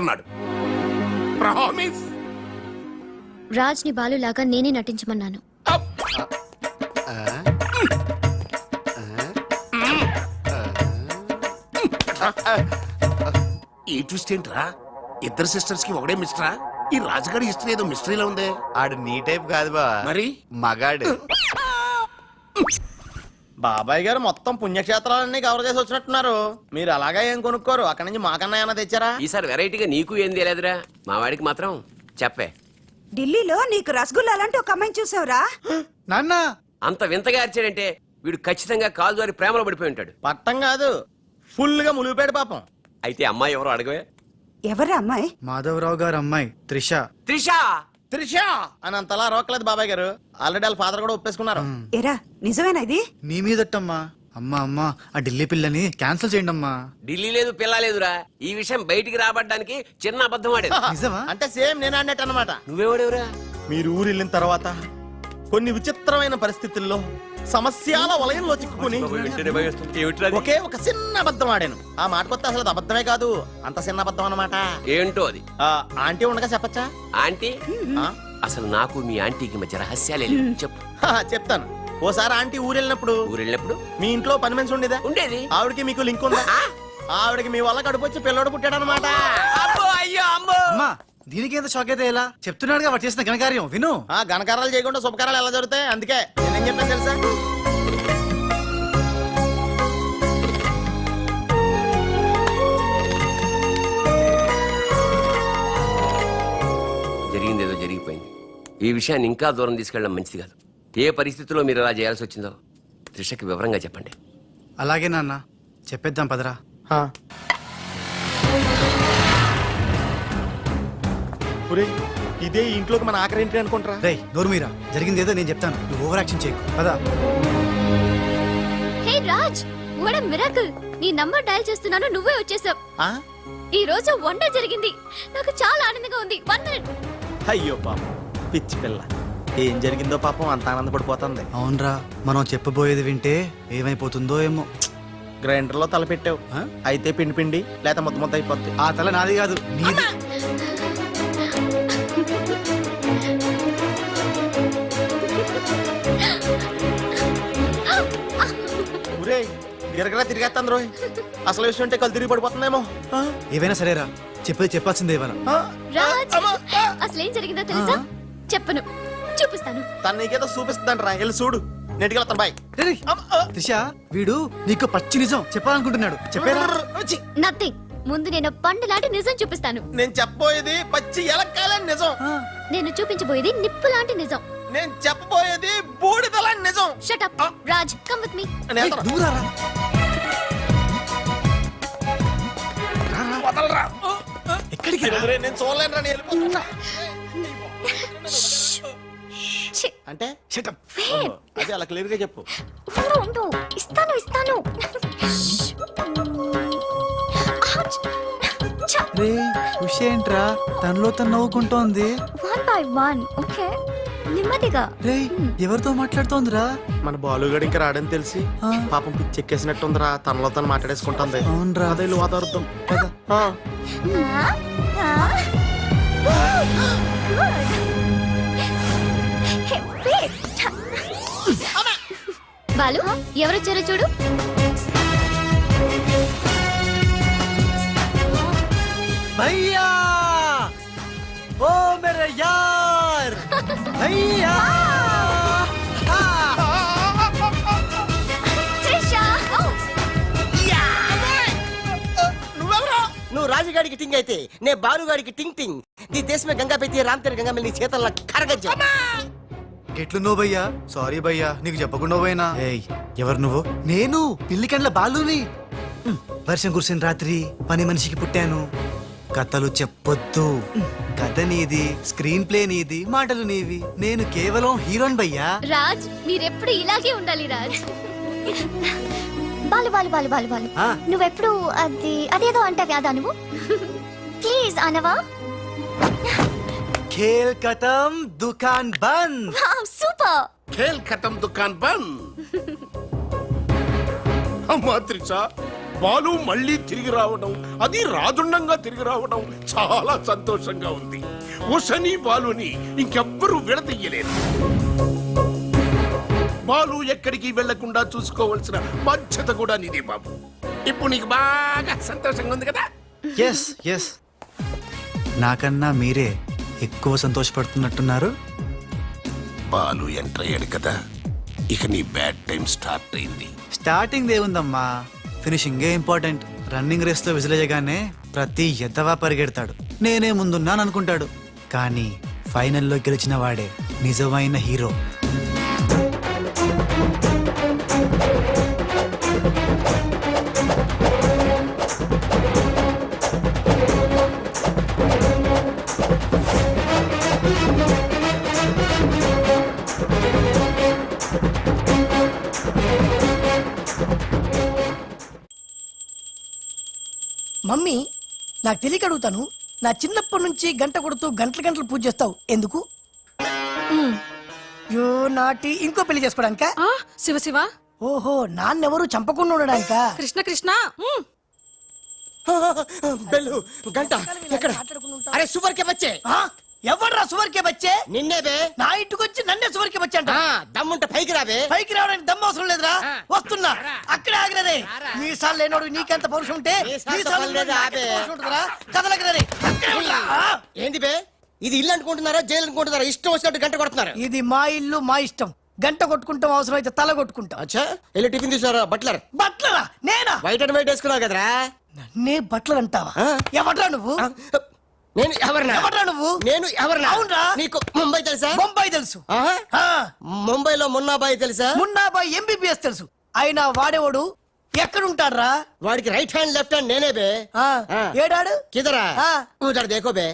అంటున్నాడు. ప్రామిస్. రాజ్ ని బాలులాగా నేనే నటించమన్నాను. ఈ ట్విస్ట్ ఏంట్రా? ఇద్దరు సిస్టర్స్ కి ఒకడే మిస్టరా? ఈ రాజుగారి హిస్టరీ ఏదో మిస్టరీలో ఉందే. ఆడు నీ టైప్ కాదు బా, మరి మగాడు. బాబాయ్ గారు మొత్తం పుణ్యక్షేత్రాలన్నీ కవర్ చేసి వచ్చినట్టున్నారు. మీరు అలాగా ఏం కొనుక్కోరు? అక్కడి నుంచి మాకన్నా ఏమైనా తెచ్చారా? ఈసారి వెరైటీగా నీకు ఏం తెలియదురా, మా వాడికి మాత్రం చెప్పే. ఢిల్లీలో నీకు రసగుల్లా లాంటి ఒక అమ్మాయిని చూసావురా? నాన్న అంత వింతగా అరిచాడంటే వీడు ఖచ్చితంగా కాలు జారి ప్రేమలో పడిపోయి ఉంటాడు. పట్టం కాదు, ఫుల్ గా ములిగిపోయాడు పాపం. అయితే అమ్మాయి ఎవరో అడగవే. ఎవరా అమ్మాయి? మాధవరావు గారు అమ్మాయి త్రిష. త్రిష త్రిష అని అంతలా రోకలేదు బాబాయ్ గారు. ఆల్రెడీ వాళ్ళ ఫాదర్ కూడా ఒప్పేసుకున్నారు. ఎరా నిజమేనా ఇది? మీ మీదట్టమ్మా. అమ్మా అమ్మా ఆ ఢిల్లీ పిల్లని క్యాన్సిల్ చేయండి అమ్మా. ఢిల్లీ లేదు పిల్ల లేదురా, ఈ విషయం బయటికి రాబడ్డానికి చిన్న అబద్ధం ఆడేది. నిజమా? అంటే సేమ్ నేను అన్నట్టు అనమాట. నువ్వేవాడేవురా? మీరు ఊరు వెళ్ళిన తర్వాత కొన్ని విచిత్రమైన పరిస్థితుల్లో సమస్యల వలయంలో చిక్కుకుని ఒకే ఒక చిన్న అబద్ధం ఆడాను. ఆ మాట కొత్త అసలు అబద్ధమే కాదు, అంత చిన్న అబద్ధం అన్నమాట. ఏంటో అది? ఆంటీ ఉండగా చెప్పచ్చా? ఆంటీ? అసలు నాకు మీ ఆంటీకి మధ్య రహస్యాలే చెప్పు. చెప్తాను. ఓసారి ఆంటీ ఊరు వెళ్ళినప్పుడు మీ ఇంట్లో పని మనిషి ఉండేదా? ఉండేది. ఆవిడకి మీకు లింక్ ఉందా? ఆవిడకి మీ వల్ల కడుపు వచ్చి పిల్లడు పుట్టాడు అనమాట. అమ్మా దీనికి ఎంత షాక్ అయితే ఎలా? చెప్తున్నాడుగా వాడు చేసిన ఘనకార్యం విను. ఘనకారాలు చేయకుండా శుభకారాలు ఎలా జరుగుతాయి? అందుకే నేనేం చెప్పాను తెలుసా? జరిగిందేదో జరిగిపోయింది. ఈ విషయాన్ని ఇంకా దూరం తీసుకెళ్ళడం మంచిది కాదు. ఏ పరిస్థితుల్లో మీరు అలా చేయాల్సి వచ్చిందో త్రిషకి వివరంగా చెప్పండి. అలాగే నాన్న, చెప్పేద్దాం పదరా. ఇదే ఇంట్లోకి మన ఆఖరి ఏంటి అనుకుంటారా? రేయ్ నోర్మీరా, జరిగింది ఏదో నేను చెప్తాను, నువ్వు ఓవర్ యాక్షన్ చేయకు. పదా. హే రాజ్, వాట్ ఎ మిరాకిల్! నీ నంబర్ డయల్ చేస్తున్నాను, నువ్వే వచ్చేసావ్. ఈ రోజు వండర్ జరిగింది, నాకు చాలా ఆనందంగా ఉంది. 1 minute. అయ్యో పాపం పిచ్చి పిల్ల, ఏం జరిగిందో పాపం అంత ఆనందపడిపోతుంది. అవునరా, మనం చెప్పబోయేది వింటే ఏమైపోతుందో ఏమో. గ్రైండర్ లో తల పెట్టావు, అయితే పిండి పిండి లేక ముద్ద ముద్ద అయిపోద్ది. ఆ తల నాది కాదు, నీది. గిరగరా తిరిగేస్తాను రోయ్. అసలు విషయం ఉంటే కళ్ళు తిరిగి పడిపోతుందేమో. ఏవైనా సరేరా, చెప్పేది చెప్పాల్సిందే ఇవాళ. రాజ్, అసలేం జరిగిందో తెలుసా? చెప్పను, చూపిస్తాను. తను నీకేదో చూపిస్తుందంట రా, వెళ్ళి చూడు. నెట్కి వెళ్తాను బాయ్. త్రిష, వీడు నీకు పచ్చి నిజం చెప్పాలనుకుంటున్నాడు. చెప్పేరా? నథింగ్. ముందు నేను పండు లాంటి నిజం చూపిస్తాను. నేను చెప్పబోయేది పచ్చి ఎలక్కాలని నిజం. నేను చూపించబోయేది నిప్పు లాంటి నిజం. నేను చెప్పబోయేది బూడిదలాంటి నిజం. Shut up Raj, come with me. ఎక్కడికి? నేను చూడలేను రా, నేను వెళ్ళిపోతున్నా. అంటే అదే అలా క్లియర్ గా చెప్పు. ఇస్తాను. రే ఏంట్రా తనలో తను నవ్వుకుంటోంది. 1 by 1, ఓకే? నెమ్మదిగా. రే ఎవరితో మాట్లాడుతోందిరా? మన బాలుగాడు ఇంకా రాడని తెలిసి పాపం పిచ్చి ఎక్కేసినట్టుందిరా, తనలో తను మాట్లాడేసుకుంటుంది. అవునరా, అదే వాతావరణం. బాలు, ఎవరొచ్చారో చూడు. భయ్యా, ఓ మేరే యార్ భయ్యా. నువ్వు రాజుగాడికి టింగ్ అయితే నే బాలుగాడికి టింగ్ టింగ్. నీ దేశమే గంగా పెట్టి రామ్ తెర గంగా నీ చేతల్లో కరగజ్జా. ఎట్లు నువ్వు భయ్యా? సారీ భయ్యా, నీకు చెప్పకుండా పోయినా. ఎవరు నువ్వు? నేను పిల్లికండ్ల బాలుని. వర్షం కురిసిన రాత్రి పని మనిషికి పుట్టాను. కథలు చెప్పొద్దు, కథ నీది, స్క్రీన్ ప్లే నీది, మాటలు నీవి. నేను కేవలం హీరోన్ భయ్యా. రాజ్, మీరెప్పుడు ఇలాగే ఉండాలి రాజ్. బాలు బాలు బాలు బాలు బాలు, నువ్వెప్పుడు అదేదో అంటావు యాదా నువ్వు? ప్లీజ్ అనవా. खेल खत्म दुकान बंद. సూపర్. ఖేల్ ఖతం దుకాన్ బంద్. అమ్మా త్రిష, బాలు మళ్ళీ తిరిగి రావడం, అది రాజుండంగా తిరిగి రావడం చాలా సంతోషంగా ఉంది. ఉషని బాలుని ఇంకెవ్వరూ విడదీయలేరు. బాలు ఎక్కడికి వెళ్లకుండా చూసుకోవాల్సిన బాధ్యత కూడా నీదే బాబు. ఇప్పుడు నీకు బాగా సంతోషంగా ఉంది కదా? ఎస్ ఎస్, నాకన్నా మీరే ఎక్కువ సంతోషపడుతున్నట్టున్నారు. బాలు ఎంటర్ అయ్యాడు కదా, ఇక నీ బ్యాడ్ టైం స్టార్ట్ అయింది. స్టార్టింగ్ దేవుందమ్మా, ఫినిషింగే ఇంపార్టెంట్. రన్నింగ్ రేస్ తో విసిలేయగానే ప్రతి ఎద్దవా పరిగెడతాడు, నేనే ముందున్నాను అనుకుంటాడు. కానీ ఫైనల్లో గెలిచిన వాడే నిజమైన హీరో. మమ్మీ, నాకు తెలియక అడుగుతాను, నా చిన్నప్పటి నుంచి గంట కొడుతూ గంటలు గంటలు పూజ చేస్తావు ఎందుకు? యో నాటి ఇంకో పెళ్లి చేసుకోవడానికా? శివ శివ, ఓహో, నాన్నెవరు చంపకుండా ఉండడానికా? కృష్ణ కృష్ణ. బెల్లు గంట ఎక్కడ? అరే సూపర్ కే బచ్చే, ఎవర్రా సువర్కే బచ్చే? నిన్నే బే. నా ఇంటికి వచ్చి నన్నే సువర్కే బచ్చే అంట. దమ్ముంటే పైకి రాబే. పైకి రావడానికి దమ్ము అవసరం లేదురా, వస్తున్నా. అక్కడే ఆగిరదే. మీ సార్లు లేనోడు నీకెంత పౌరుషం ఉంటే మీసాలతో మీ సార్లు పని లేదు, నాకెంత ఆపే. పౌరుషం ఉంటుందిరా? కదలగిరదే. అక్కడే ఉండా. ఏంది బే, ఇది ఇల్లు అనుకుంటున్నారా జైలు అనుకుంటున్నారా? ఇష్టం వచ్చినట్టు గంట కొడుతున్నారు. ఇది మా ఇల్లు, మా ఇష్టం. గంట కొట్టుకుంటాం, అవసరం అయితే తల కొట్టుకుంటాం. అచ్చా, వెళ్ళి టిఫిన్ తీసుకురా. బట్లర్ బట్లరా? నేనా? వైట్ అండ్ వైట్ వేసుకున్నావు కదరా? నన్నే బట్టలు అంటావా? ఆ. ఎవడ్రా నువ్వు? నేను ఎవరినా? ఎవడ్రా నువ్వు? నేను ఎవరినా? అవునరా? నీకు ముంబై తెలుసా? బొంబాయి తెలుసు. ఆహా. ఆ, ముంబైలో మున్నాబాయి తెలుసా? మున్నాబాయ్ ఎంబీబీఎస్ తెలుసు. అయినా వాడేవాడు ఎక్కడుంటాడ్రా? వాడికి రైట్ హ్యాండ్ లెఫ్ట్ హ్యాండ్ నేనే బే. ఆ, ఆ. ఏడాడు? కిదరా ఆ. ఉదర్ దేఖో బే.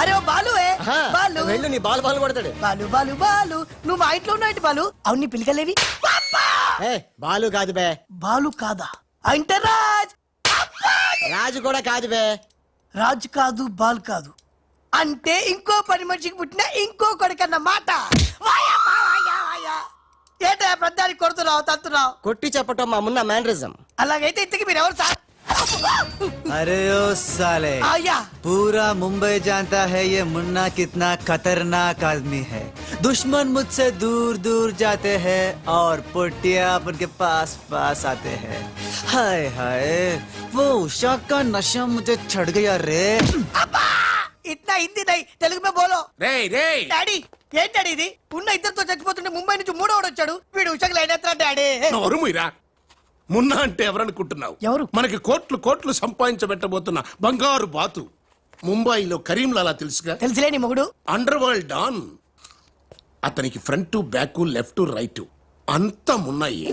అరే ఓ బాలు, ఆహా. బాలు వెళ్ళు, నీ బాల్ బాల్ కొడతాడు. బాలు బాలు బాలు, నువ్వు మా ఇంట్లో ఉన్నావు బాలు? అవును, నీ పిలికలేవి? ఏ బాలు కాదు బే. బాలు కాదా? అంటే రాజ్. రాజు కూడా కాదు బే. రాజ్ కాదు, బాల్ కాదు, అంటే ఇంకో పని మనిషికి పుట్టిన ఇంకో కొడుకన్న మాట. ఏంటా ప్రధానికి కొడుతున్నావు, తత్తున్నావు? కొట్టి చెప్పటం మా మున్న మేనరిజం. అలాగైతే ఇంతకి మీరు ఎవరు సార్? अरे ओ साले, आया। पूरा मुंबई जानता है ये मुन्ना कितना खतरनाक आदमी है। दुश्मन मुझसे दूर दूर जाते हैं और पुट्टिया उनके पास पास आते हैं। हाय हाय, वो उषा का नशा मुझे चढ़ गया रे। ఇట్లా హిందీ నై, తెలుగు మే బోలో. రేయ్ రేయ్, డాడీ, ఏంటి డాడీ ఇది? ఉన్న ఇద్దరితో చచ్చిపోతుంటే ముంబై నుంచి మూడోడు వచ్చాడు. వీడు ఉషకు లైన్ ఎత్తరా డాడీ? నోరు మూయరా. మున్నా అంటే ఎవరనుకుంటున్నావు? ఎవరు? మనకి కోట్లు కోట్లు సంపాదించబెట్టబోతున్న బంగారు బాతు. ముంబైలో కరీంలాలా తెలుసుగా? తెలుసులే నీ మొగుడు. Underworld don. అతనికి ఫ్రంట్ బ్యాక్ లెఫ్ట్ రైట్ అంతా మున్నాయి.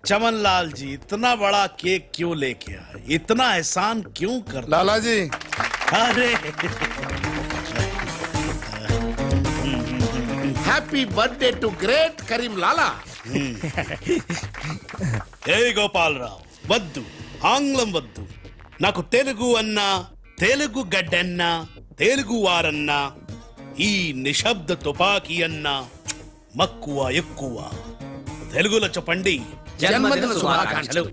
चमन लाल जी, इतना बड़ा केक क्यों लेके आए? इतना एहसान क्यों कर? लाला जी, अरे happy birthday to great Karim Lala. ఏ గోపాలరావు, వద్దు, ఆంగ్లం వద్దు. నాకు తెలుగు అన్నా, తెలుగు గడ్డన్నా, తెలుగు వారన్నా, ఈ నిశ్శబ్ద తుపాకీ అన్నా మక్కువ ఎక్కువ. తెలుగులో చెప్పండి. జన్మదిన శుభాకాంక్షలు.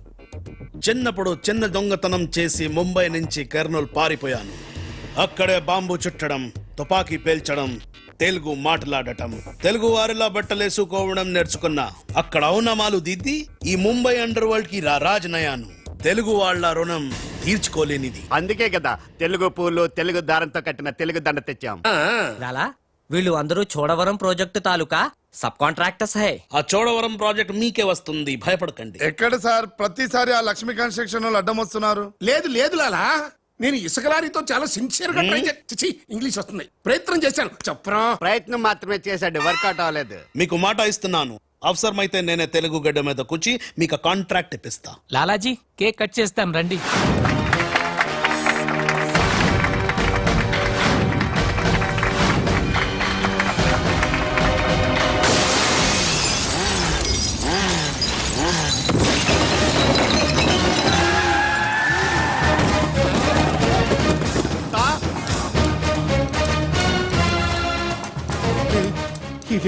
చిన్నప్పుడు చిన్న దొంగతనం చేసి ముంబై నుంచి కర్నూలు పారిపోయాను. అక్కడే బాంబు చుట్టడం, తుపాకీ పేల్చడం, తెలుగు మాట్లాడటం, తెలుగు వారిలా బట్టలేసుకోవడం నేర్చుకున్నా. అక్కడ ఔనమాలు దిద్ది ఈ ముంబై అండర్ వరల్డ్ కి రాజనయాను. తెలుగు వాళ్ళ రుణం తీర్చుకోలేనిది. అందుకే కదా తెలుగు పూలు తెలుగు దారంతో కట్టిన తెలుగు దండ తెచ్చాం. లాలా, వీళ్ళు అందరూ చోడవరం ప్రాజెక్టు తాలూకా సబ్ కాంట్రాక్టర్స్ హై. ఆ చోడవరం ప్రాజెక్ట్ మీకే వస్తుంది, భయపడకండి. ఎక్కడ సార్ ప్రతిసారి ఆ లక్ష్మీ కన్స్ట్రక్షన్ వాళ్ళు అడ్డం వస్తున్నారు? లేదు లేదు లాలా, నేను ఇసుక లారీతో చాలా సిన్సియర్ గా ట్రై చేసి ఇంగ్లీష్ వస్తుంది ప్రయత్నం చేశాను. చెప్పరా? ప్రయత్నం మాత్రమే చేశాడు, వర్కౌట్ అవ్వలేదు. మీకు మాట ఇస్తున్నాను, అవసరమైతే నేనే తెలుగు గడ్డ మీద కూర్చి మీకు కాంట్రాక్ట్ ఇప్పిస్తా. లాలాజీ, కేక్ కట్ చేస్తాం రండి.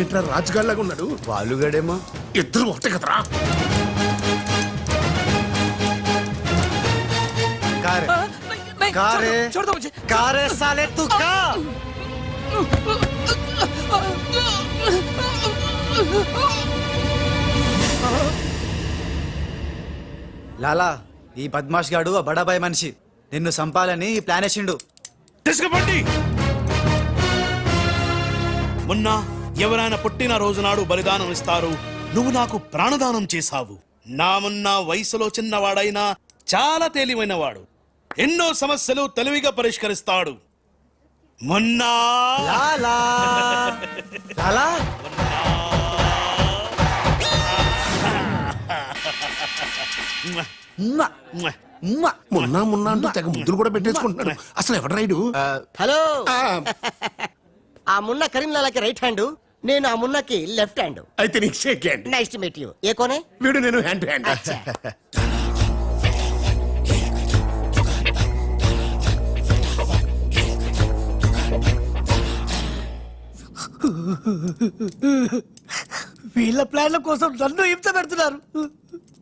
వీడేంట్రా రాజుగాళ్ళగా ఉన్నాడు? బాలుగాడేమో. ఇద్దరు ఒకటే కదరా? కారే కారే కారే సాలే తు కా లాలా ఈ బద్మాష్ గాడు ఆ బడాబాయ్ మనిషి నిన్ను సంపాలని ఈ ప్లాన్ వేసిండు. తీసుకుపండి. మొన్న ఎవరైనా పుట్టిన రోజు నాడు బలిదానం ఇస్తారు. నువ్వు నాకు ప్రాణదానం చేశావు. నా మొన్న వయసులో చిన్నవాడైనా చాలా తెలివైనవాడు. ఎన్నో సమస్యలు తెలివిగా పరిష్కరిస్తాడు. మొన్న లాలా లాలా ఉమ్మా, ఉమ్మా. మొన్న అంటూ తెగ ముద్దులు కూడా పెట్టేసుకుంటున్నాడు. అసలు ఎవడు రైడు? హలో ఆ మున్న కరీంలాలాకి రైట్ హ్యాండ్, నేను ఆ మున్నకి లెఫ్ట్ హ్యాండ్. అయితే నీకు shake hand. Nice to meet you. ఏ కోనే? వీడు నేను హ్యాండ్ టు హ్యాండ్. వీళ్ళ ప్లాన్ల కోసం నన్ను హింస పెడుతున్నారు.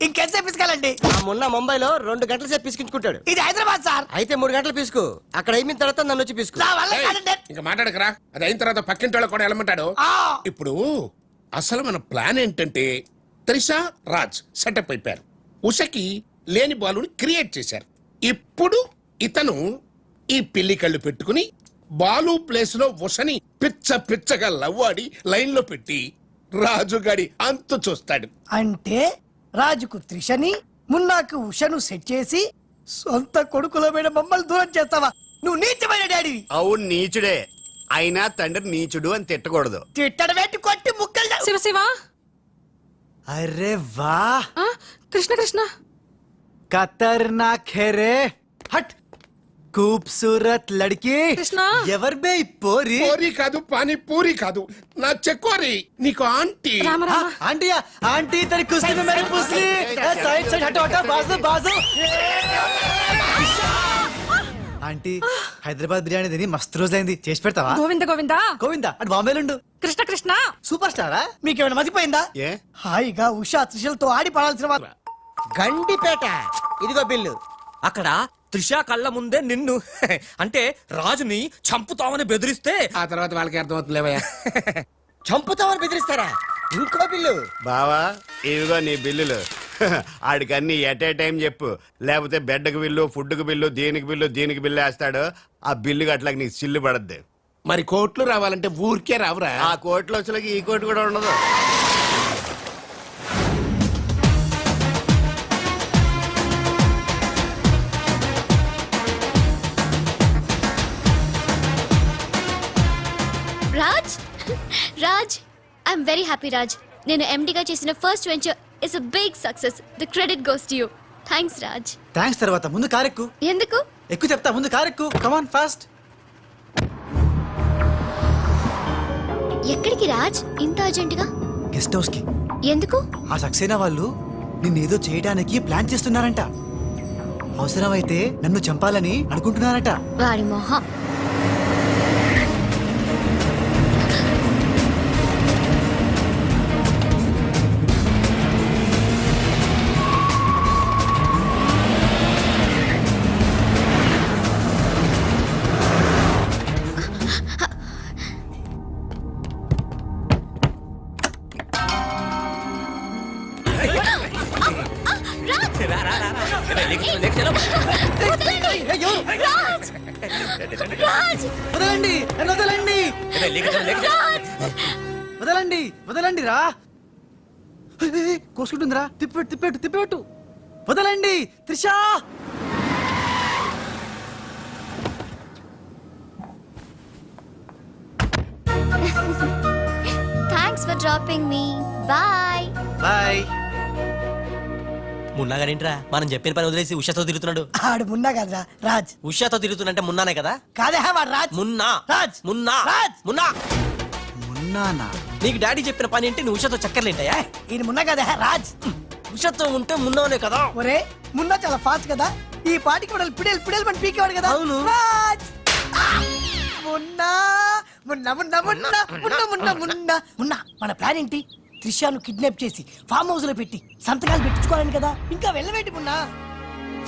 ఇంకెంత పిసుకాలండి? ఆ మున్న ముంబైలో 2 గంటల సేపు పిసుకించుకుంటాడు. ఇది హైదరాబాద్ సార్. అయితే 3 గంటలు పిసుకు. అక్కడ అయిన తర్వాత నన్ను వచ్చి పిసుకు. నా వల్ల కాదండి. ఇంకా మాట్లాడకరా. అది అయిన తర్వాత పక్కింటి వాళ్ళు కూడా వెళ్ళమంటాడు. ఆ. ఇప్పుడు అసలు మన ప్లాన్ ఏంటంటే త్రిషా రాజ్ సెటప్ అయిపోయారు. ఉషకి లేని బాలుని క్రియేట్ చేశారు. ఇప్పుడు ఇతను ఈ పిల్లి కళ్ళు పెట్టుకుని బాలు ప్లేస్ లో ఉషని పిచ్చగా లవ్వాడి లైన్ లో పెట్టి రాజుగాడి అంతు చూస్తాడు. అంటే రాజుకు త్రిషని, మున్నాకు ఉషను సెట్ చేసి సొంత కొడుకులమైన మమ్మల్ని దూరం చేస్తావా? నువ్వు నీచమైన డాడీవి. అవును నీచుడే. అయినా తండ్రి నీచుడు అని తిట్టకూడదు. తిట్టడం పెట్టి కొట్టి ముక్కలు. శివ శివ అరే వా కృష్ణ కృష్ణ ఖతర్నాక్ హే రే. హట్ खूबसूरत लड़की కృష్ణ ఎవర్ బే ఈ పోరి? పూరి కాదు, పానీ పూరి కాదు, నా చెక్కోరి. నీకు aunty. Rama Rama aunty aunty तेरी कुश्ती में मेरी पुसली. साइड साइड हटो हटो बाजू बाजू. ఆంటీ హైదరాబాద్ బిర్యానీ తిని మస్తు రోజైంది, చేసి పెడతావా? గోవింద గోవింద గోవిందా అటు బాంబేలుండు. కృష్ణ కృష్ణ సూపర్ స్టారా? మీకేమైనా మతిపోయిందా? ఏ హాయిగా ఉషా త్రిషలతో ఆడి పడాల్సిన వారు. గండిపేట. ఇదిగో బిల్లు. అక్కడ త్రిషా కళ్ళ ముందే నిన్ను అంటే రాజుని చంపుతామని బెదిరిస్తే ఆ తర్వాత వాళ్ళకి అర్థమవుతుందిలేవయ్యా. చంపుతామని బెదిరిస్తారా? ఇంకో బిల్లు. బావా ఇవిగో నీ బిల్లులు. ఆడికన్నీ ఎట్ ఏ టైం చెప్పు, లేకపోతే బెడ్కి బిల్లు, ఫుడ్కి బిల్లు, దీనికి బిల్లు వేస్తాడు. ఆ బిల్లు గట్లకి నీకు చిల్లు పడద్ది. మరి కోట్లు రావాలంటే ఊరికే రావురా. ఆ కోట్లు వచ్చేలాకి ఈ కోటి కూడా ఉండదు. Raj Raj I'm very happy Raj. నేను ఎండిగా చేసిన first venture is a big success. The credit goes to you. Thanks Raj. Thanks తర్వాత ముందు కారెక్కు. ఎందుకు? ఎక్కువ చెప్తా, ముందు కారెక్కు. Come on fast. ఎక్కడికి రాజ్ ఇంత అర్జెంటుగా? గెస్ట్ హౌస్ కి. ఎందుకు? ఆ సక్సేనా వాళ్ళు నిన్నేదో చేయడానికి ప్లాన్ చేస్తున్నారంట. అవసరమైతే నన్ను చంపాలని అనుకుంటున్నారట. వాడి మొహం. రాజ్ రాజ్ వదలండి, నన్ను వదలండి, వదలండి, వదలండి రా. కోసుకుంటుందిరా. తిప్పెట్టు. వదలండి Trisha. Thanks for dropping me. Bye bye. Munna గారింట్రా మనం చెప్పిన పని వదిలేసి ఉషాతో తిరుగుతున్నాడు. ఆడు మున్నా కాదురా రాజ్. ఉషాతో తిరుగుతున్నంటే మున్నానే కదా? కాదే వాడు రాజ్. మున్నా రాజ్. మున్నా రాజ్. మున్నా. మున్నానా? నీకు డాడీ చెప్పిన పని ఏంటి? నువ్వు ఉషాతో చక్కర్లేంటాయా? ఈయన మున్నా కాదే రాజ్. ఉషాతో ఉంటే మున్నానే కదా? ఒరే మున్నా చాలా ఫాస్ట్ కదా, ఈ పాటికి పిడేలు మన పీకేవాడు కదా. అవును. రాజ్. మున్నా మున్నా మున్నా మున్నా మున్నా మున్నా మున్నా మున్నా మన ప్లాన్ ఏంటి? త్రిషాను కిడ్నాప్ చేసి ఫామ్ హౌస్ లో పెట్టి సంతకాలు పెట్టించుకోవాలని కదా. ఇంకా వెళ్ళవేంటి మున్నా?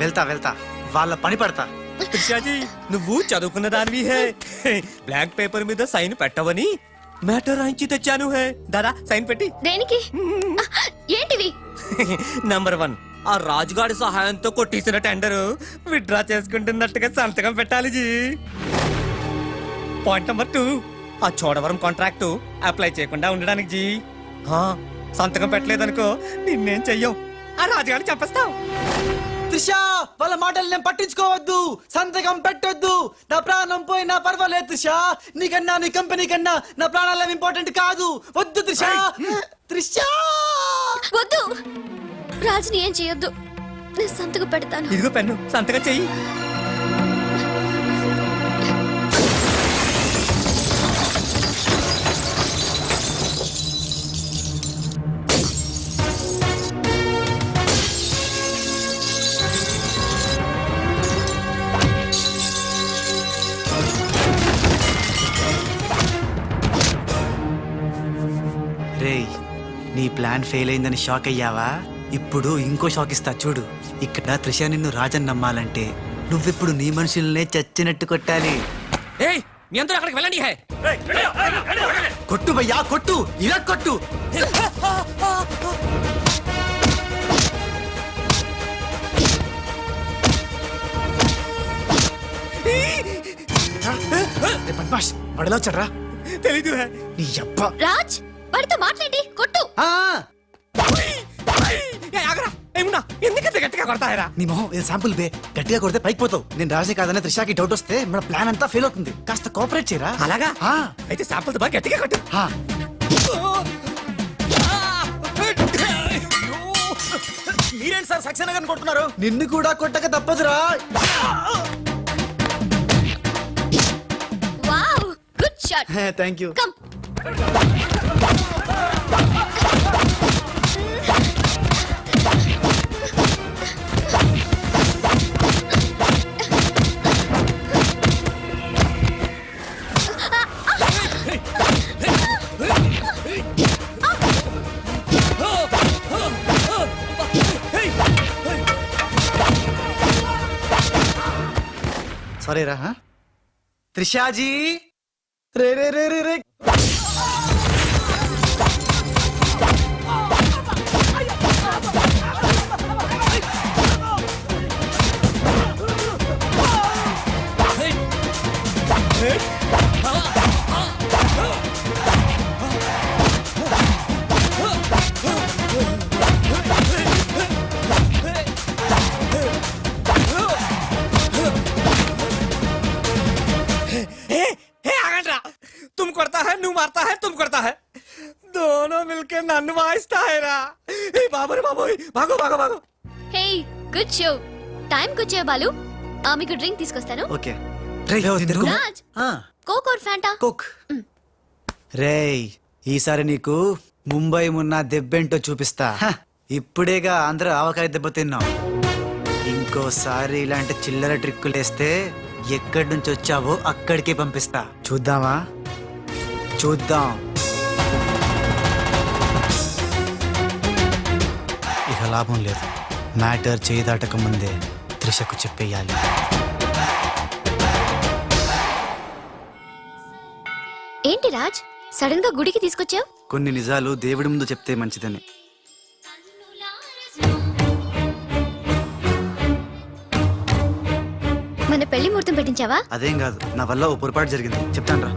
వెళ్తా వాళ్ళ పని పడతా. త్రిషాజీ నువ్వు చదువుకున్న దానివి హే బ్లాక్ పేపర్ మీద సైన్ పెట్టవని మ్యాటర్ రాయించి తెచ్చాను హే. దాదా సైన్ పెట్టి. దేనికి? ఏంటివి? నంబర్ 1, ఆ రాజుగాడి సహాయంతో కొట్టేసిన టెండర్ విత్డ్రా చేసుకుంటున్నట్టుగా సంతకం పెట్టాలి జీ. పాయింట్ నంబర్ 2, ఆ చోడవరం కాంట్రాక్ట్ అప్లై చేయకుండా ఉండడానికి జీ. సంతకం పెట్టలేదనుకో నిన్నేం చెయ్యం, ఆ రాజుగాడిని చంపేస్తాం. త్రిష వాళ్ళ మాటలు నేను పట్టించుకోవద్దు, సంతకం పెట్టొద్దు. నా ప్రాణం పోయినా పర్వాలేదు త్రిష, నీకన్నా నీ కంపెనీ కన్నా నా ప్రాణాలు ఇంపార్టెంట్ కాదు. వద్దు త్రిష. త్రిష వద్దు, రాజుని ఏం చేయొద్దు. నేను సంతకం పెడతాను. ఇదిగో పెన్ను, సంతకం చెయ్యి. రేయ్, నీ ప్లాన్ ఫెయిల్ అయిందని షాక్ అయ్యావా? ఇప్పుడు ఇంకో షాక్ ఇస్తా చూడు. ఇక్కడ త్రిష నిన్ను రాజన్ నమ్మాలంటే నువ్విప్పుడు నీ మనుషుల్నే చచ్చినట్టు కొట్టాలి. ఏయ్ మీ అందరూ అక్కడికి వెళ్ళండి హే. కొట్టు భయ్యా కొట్టు, ఇలా కొట్టు. పద్మాష్ వాడిలో వచ్చాడ్రా. తెలీదు హే. నీ అబ్బా. రాజ్, వాడితో మాట్లాడి కొట్టు. ఎందుకంత గట్టిగా కొడతాయరా? నీ మొహం ఇది శాంపుల్ బే, గట్టిగా కొడితే పైకి పోతావు. నేను రాజే కాదనే త్రిషాకి డౌట్ వస్తే మన ప్లాన్ అంతా ఫెయిల్ అవుతుంది. కాస్త కోఆపరేట్ చేయరా. అలాగా? ఆ. అయితే శాంపుల్ బాగా గట్టిగా కొట్టు. ఆ. మీరేంటి సార్ సక్సేనా గారిని కొడుతున్నారు? నిన్ను కూడా కొట్టక తప్పదురా. Wow, good shot. Thank you. Come. Sorry రా. త్రిషాజీ రే రే రే రే రే. तुम करता है नू मारता है तुम करता है दोनों मिलके नन्नु वाइस्ता है रा. ए बाबू रे बाबू, भागो भागो भागो. హే, గుడ్ షో. టైం కు వచ్చే బాలు. మీకు డ్రింక్ తీసుకొస్తాను. Okay. Raj, Coke or Fanta? Coke. రేయ్, ఈసారి నీకు ముంబై మున్న దెబ్బేంటో చూపిస్తా. ఇప్పుడేగా ఆంధ్ర ఆవకాయ దెబ్బ తిన్నాం. ఇంకోసారి ఇలాంటి చిల్లర ట్రిక్కులేస్తే ఎక్కడి నుంచి వచ్చావో అక్కడికే పంపిస్తా. చూద్దామా? చూద్దాం. ఇక లాభం లేదు. మ్యాటర్ చేయి దాటక ముందే త్రిషకు చెప్పేయాలి. ఏంటి రాజ్, సడన్ గా గుడికి తీసుకొచ్చావు? కొన్ని నిజాలు దేవుడి ముందు చెప్తే మంచిదని. మన పెళ్లి ముహూర్తం పెట్టించావా? అదేం కాదు, నా వల్ల ఓ పొరపాటు జరిగింది, చెప్తాను రా.